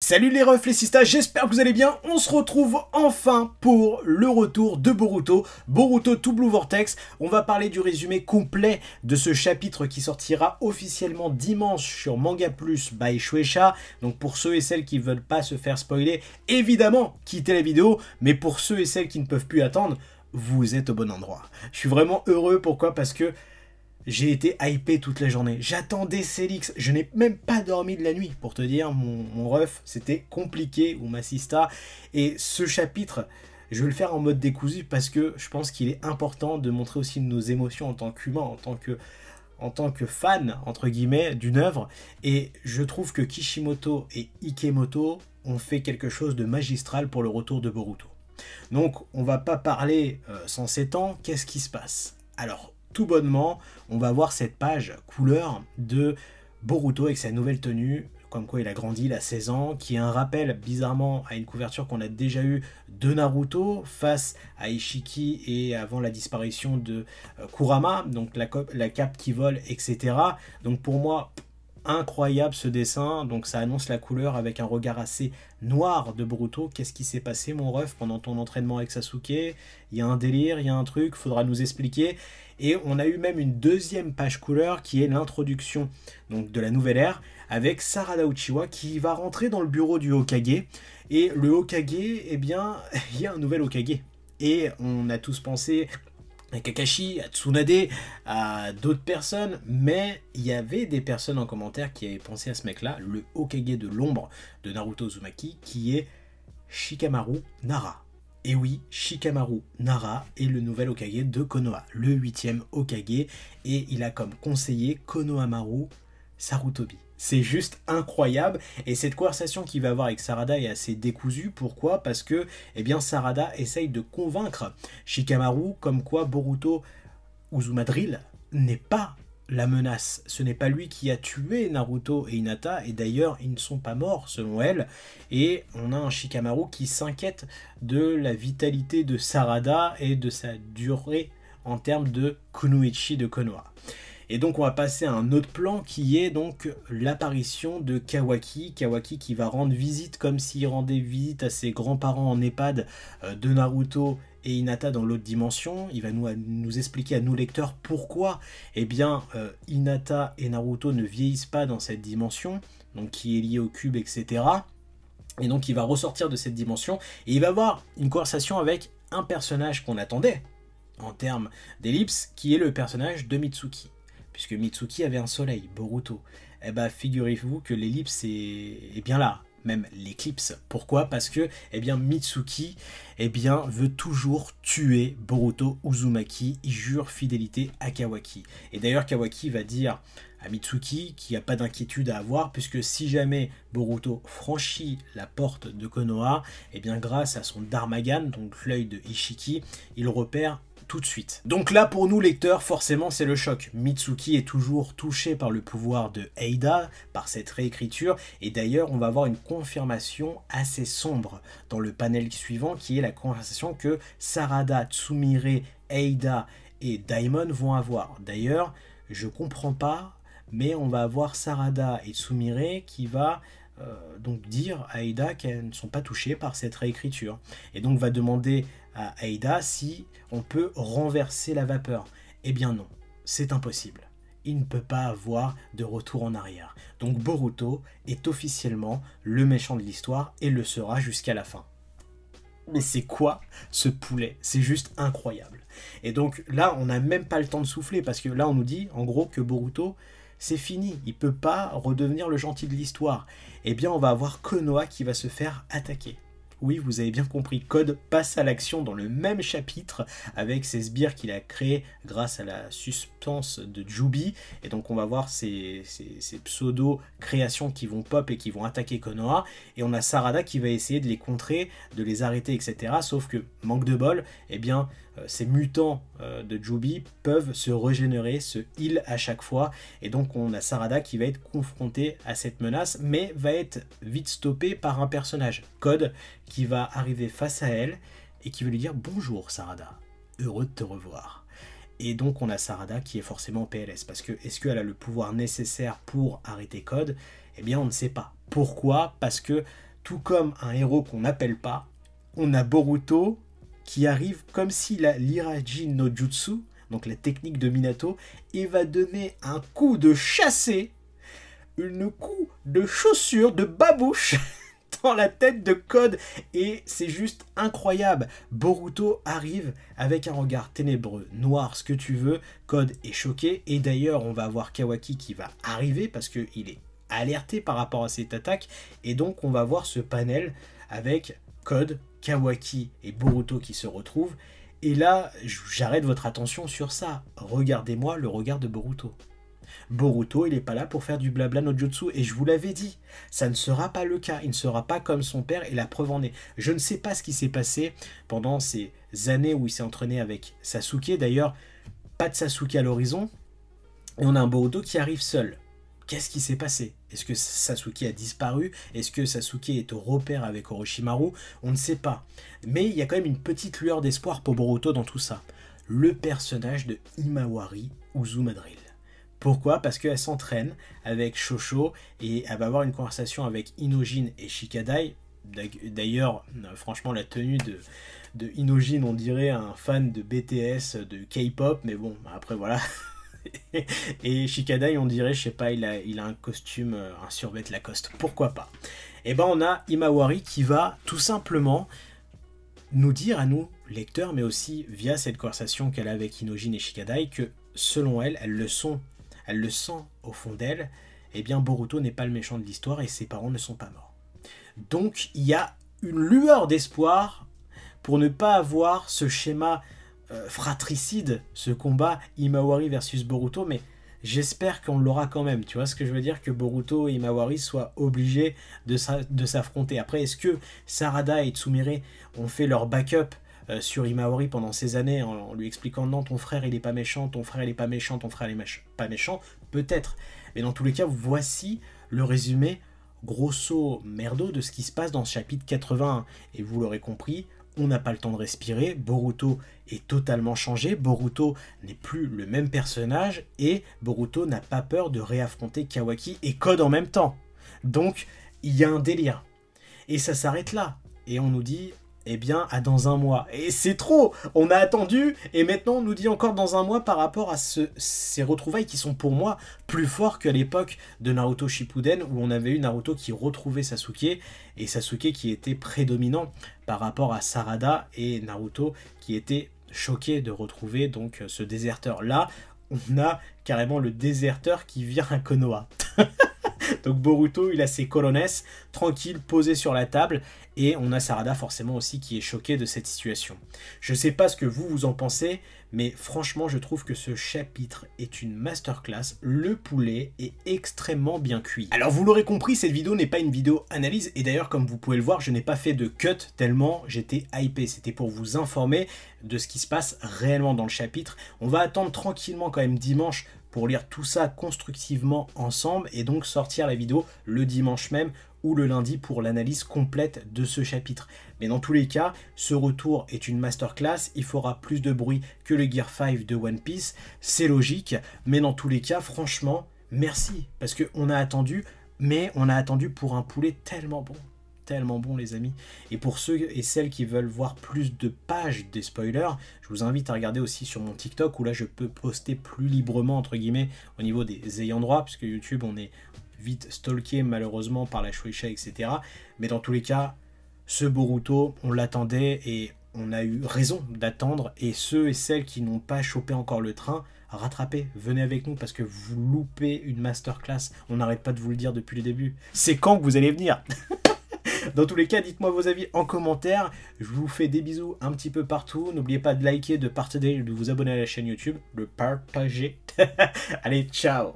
Salut les refs, les sistas, j'espère que vous allez bien. On se retrouve enfin pour le retour de Boruto, Boruto to Blue Vortex. On va parler du résumé complet de ce chapitre qui sortira officiellement dimanche sur Manga Plus by Shueisha. Donc pour ceux et celles qui ne veulent pas se faire spoiler, évidemment, quittez la vidéo. Mais pour ceux et celles qui ne peuvent plus attendre, vous êtes au bon endroit. Je suis vraiment heureux, pourquoi? Parce que j'ai été hypé toute la journée. J'attendais Célix. Je n'ai même pas dormi de la nuit. Pour te dire, mon ref, c'était compliqué, ou ma sista. Et ce chapitre, je vais le faire en mode décousu parce que je pense qu'il est important de montrer aussi nos émotions en tant qu'humain, en tant que fan, entre guillemets, d'une œuvre. Et je trouve que Kishimoto et Ikemoto ont fait quelque chose de magistral pour le retour de Boruto. Donc, on va pas parler sans s'étendre. Qu'est-ce qui se passe? Alors, tout bonnement, on va voir cette page couleur de Boruto avec sa nouvelle tenue, comme quoi il a grandi, il a 16 ans, qui est un rappel bizarrement à une couverture qu'on a déjà eue de Naruto face à Ishiki et avant la disparition de Kurama, donc la cape qui vole, etc. Donc pour moi, incroyable ce dessin, donc ça annonce la couleur avec un regard assez noir de Boruto. Qu'est-ce qui s'est passé mon ref pendant ton entraînement avec Sasuke? Il y a un délire, il y a un truc, faudra nous expliquer. Et on a eu même une deuxième page couleur qui est l'introduction donc de la nouvelle ère avec Sarada Uchiwa qui va rentrer dans le bureau du Hokage. Et le Hokage, eh bien, il y a un nouvel Hokage. Et on a tous pensé à Kakashi, à Tsunade, à d'autres personnes, mais il y avait des personnes en commentaire qui avaient pensé à ce mec-là, le Hokage de l'ombre de Naruto Uzumaki, qui est Shikamaru Nara. Et oui, Shikamaru Nara est le nouvel Hokage de Konoha, le 8e Hokage, et il a comme conseiller Konohamaru Sarutobi. C'est juste incroyable, et cette conversation qu'il va avoir avec Sarada est assez décousue. Pourquoi? Parce que eh bien, Sarada essaye de convaincre Shikamaru comme quoi Boruto Uzumadrill n'est pas la menace. Ce n'est pas lui qui a tué Naruto et Hinata, et d'ailleurs ils ne sont pas morts selon elle. Et on a un Shikamaru qui s'inquiète de la vitalité de Sarada et de sa durée en termes de Kunoichi de Konoha. Et donc on va passer à un autre plan qui est donc l'apparition de Kawaki. Kawaki qui va rendre visite comme s'il rendait visite à ses grands-parents en EHPAD de Naruto et Hinata dans l'autre dimension. Il va nous expliquer à nous lecteurs pourquoi eh bien, Hinata et Naruto ne vieillissent pas dans cette dimension, donc qui est liée au cube, etc. Et donc il va ressortir de cette dimension et il va avoir une conversation avec un personnage qu'on attendait en termes d'ellipse, qui est le personnage de Mitsuki. Puisque Mitsuki avait un soleil, Boruto. Eh ben, figurez-vous que l'ellipse est bien là, même l'éclipse. Pourquoi? Parce que eh bien, Mitsuki eh bien, veut toujours tuer Boruto Uzumaki. Il jure fidélité à Kawaki. Et d'ailleurs, Kawaki va dire à Mitsuki qu'il n'y a pas d'inquiétude à avoir, puisque si jamais Boruto franchit la porte de Konoha, eh bien, grâce à son Darmagan, donc l'œil de Ishiki, il repère tout de suite. Donc là, pour nous lecteurs, forcément c'est le choc. Mitsuki est toujours touché par le pouvoir de Eida, par cette réécriture, et d'ailleurs on va avoir une confirmation assez sombre dans le panel suivant, qui est la conversation que Sarada, Tsumire, Eida et Daimon vont avoir. D'ailleurs, je comprends pas, mais on va avoir Sarada et Tsumire qui va donc dire à Eida qu'elles ne sont pas touchées par cette réécriture. Et donc va demander à Eida si on peut renverser la vapeur. Eh bien non, c'est impossible. Il ne peut pas avoir de retour en arrière. Donc Boruto est officiellement le méchant de l'histoire et le sera jusqu'à la fin. Mais c'est quoi ce poulet? C'est juste incroyable. Et donc là, on n'a même pas le temps de souffler, parce que là, on nous dit en gros que Boruto, c'est fini, il ne peut pas redevenir le gentil de l'histoire. Eh bien, on va avoir Konoha qui va se faire attaquer. Oui, vous avez bien compris, Code passe à l'action dans le même chapitre avec ces sbires qu'il a créés grâce à la substance de Jubi. Et donc on va voir ces pseudo-créations qui vont pop et qui vont attaquer Konoha. Et on a Sarada qui va essayer de les contrer, de les arrêter, etc. Sauf que, manque de bol, eh bien, ces mutants de Jubi peuvent se régénérer, se heal à chaque fois. Et donc on a Sarada qui va être confronté à cette menace, mais va être vite stoppé par un personnage, Code, qui va arriver face à elle et qui veut lui dire « Bonjour Sarada, heureux de te revoir ». Et donc on a Sarada qui est forcément en PLS, parce que est-ce qu'elle a le pouvoir nécessaire pour arrêter Code? Eh bien on ne sait pas. Pourquoi? Parce que tout comme un héros qu'on n'appelle pas, on a Boruto qui arrive comme s'il a l'Iraji no Jutsu, donc la technique de Minato, et va donner un coup de chassé, un coup de chaussure, de babouche dans la tête de Code, et c'est juste incroyable. Boruto arrive avec un regard ténébreux, noir, ce que tu veux. Code est choqué, et d'ailleurs on va voir Kawaki qui va arriver parce qu'il est alerté par rapport à cette attaque, et donc on va voir ce panel avec Code, Kawaki et Boruto qui se retrouvent. Et là, j'arrête votre attention sur ça. Regardez-moi le regard de Boruto. Boruto, il n'est pas là pour faire du blabla no jutsu, et je vous l'avais dit, ça ne sera pas le cas, il ne sera pas comme son père, et la preuve en est. Je ne sais pas ce qui s'est passé pendant ces années où il s'est entraîné avec Sasuke, d'ailleurs, pas de Sasuke à l'horizon, et on a un Boruto qui arrive seul. Qu'est-ce qui s'est passé? Est-ce que Sasuke a disparu? Est-ce que Sasuke est au repère avec Orochimaru? On ne sait pas. Mais il y a quand même une petite lueur d'espoir pour Boruto dans tout ça. Le personnage de Himawari Uzumadril. Pourquoi? Parce qu'elle s'entraîne avec Shosho et elle va avoir une conversation avec Inojin et Shikadai. D'ailleurs, franchement, la tenue de Inojin, on dirait un fan de BTS, de K-pop, mais bon, après voilà. Et Shikadai, on dirait, je sais pas, il a un costume, un survêt Lacoste. Pourquoi pas? Et ben on a Himawari qui va tout simplement nous dire à nous, lecteurs, mais aussi via cette conversation qu'elle a avec Inojin et Shikadai, que selon elle, elle le sent au fond d'elle, et bien Boruto n'est pas le méchant de l'histoire et ses parents ne sont pas morts. Donc il y a une lueur d'espoir pour ne pas avoir ce schéma fratricide, ce combat Himawari versus Boruto, mais j'espère qu'on l'aura quand même, tu vois ce que je veux dire, que Boruto et Himawari soient obligés de s'affronter. Après, est-ce que Sarada et Tsumire ont fait leur backup sur Himawari pendant ces années en lui expliquant non, ton frère il est pas méchant, ton frère il est pas méchant, ton frère il est pas méchant, peut-être, mais dans tous les cas, voici le résumé grosso merdo de ce qui se passe dans ce chapitre 81, et vous l'aurez compris, on n'a pas le temps de respirer, Boruto est totalement changé, Boruto n'est plus le même personnage, et Boruto n'a pas peur de réaffronter Kawaki et Code en même temps. Donc, il y a un délire. Et ça s'arrête là. Et on nous dit, eh bien, à dans un mois. Et c'est trop! On a attendu, et maintenant on nous dit encore dans un mois par rapport à ces retrouvailles qui sont pour moi plus forts qu'à l'époque de Naruto Shippuden, où on avait eu Naruto qui retrouvait Sasuke, et Sasuke qui était prédominant par rapport à Sarada, et Naruto qui était choqué de retrouver donc ce déserteur. Là, on a carrément le déserteur qui vient à Konoha. Donc Boruto, il a ses colones tranquilles, posées sur la table, et on a Sarada forcément aussi qui est choqué de cette situation. Je sais pas ce que vous en pensez, mais franchement je trouve que ce chapitre est une masterclass. Le poulet est extrêmement bien cuit. Alors vous l'aurez compris, cette vidéo n'est pas une vidéo analyse, et d'ailleurs comme vous pouvez le voir, je n'ai pas fait de cut tellement j'étais hypé. C'était pour vous informer de ce qui se passe réellement dans le chapitre. On va attendre tranquillement quand même dimanche pour lire tout ça constructivement ensemble, et donc sortir la vidéo le dimanche même ou le lundi pour l'analyse complète de ce chapitre. Mais dans tous les cas, ce retour est une masterclass, il fera plus de bruit que le Gear 5 de One Piece, c'est logique, mais dans tous les cas, franchement, merci, parce qu'on a attendu, mais on a attendu pour un poulet tellement bon les amis. Et pour ceux et celles qui veulent voir plus de pages des spoilers, je vous invite à regarder aussi sur mon TikTok, où là je peux poster plus librement entre guillemets au niveau des ayants droit, puisque YouTube on est vite stalké malheureusement par la Shueisha, etc. Mais dans tous les cas, ce Boruto, on l'attendait et on a eu raison d'attendre, et ceux et celles qui n'ont pas chopé encore le train, rattrapez, venez avec nous parce que vous loupez une masterclass, on n'arrête pas de vous le dire depuis le début. C'est quand que vous allez venir? Dans tous les cas, dites-moi vos avis en commentaire. Je vous fais des bisous un petit peu partout. N'oubliez pas de liker, de partager, de vous abonner à la chaîne YouTube, de partager. Allez, ciao!